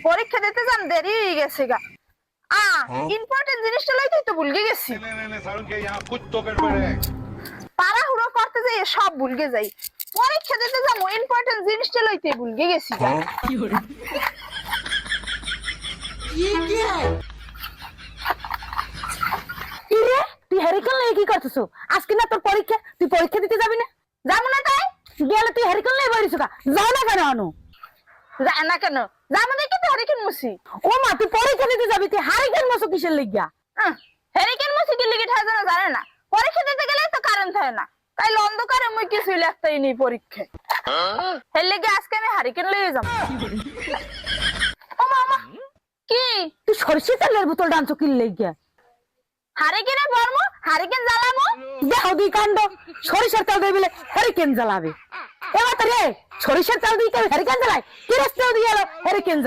পরীক্ষা দিতে যান দেরি হয়ে গেছে গা। ইম্পর্টেন্ট জিনিসটা লইতেই তো ভুলে গেছি। তাড়াহুড়ো করতে যাই সব ভুলে যাই। পরীক্ষা দিতে যাবো ইম্পর্টেন্ট জিনিসটা লইতে ভুলে গেছি গা। তুই হেরিকেন নিয়ে কি করতেছো? আজকে না তোর পরীক্ষা, তুই পরীক্ষা দিতে যাবি না? যাবো না তাই? গেলে তুই হেরিকেন নিয়ে বলিস কা? যাও না কেন আনো? যায় না কেন? যাবো দেখি তো হরিকেন মুসি। ও মা, তুই পরীক্ষা দিতে যাবি, তুই হারিকেন মশো কিসের লিগা? হরিকেন মুসি কি লিগে ঠায় জানে না। পরীক্ষা দিতে গেলে তো কারেন্ট হয় না, তাই অন্ধকারে মুই কিছুই লিখতেই নেই পরীক্ষায়। এর লেগে আজকে আমি হারিকেন লইয়ে যাবো। ও মামা কি তুই সরষে তেলের বোতল ডানছো কি লিগা? হারিকেনে বর্ম হারিকেন জ্বালাবো? দেখো দুই কাণ্ড, সরিষার তেল দিয়ে বলে হেরিকেন জ্বালাবে। এবার রে সরিষার তেল দিয়ে কেউ হেরিকেন জ্বালায়? কিরস তেল দিয়ে হেরিকেন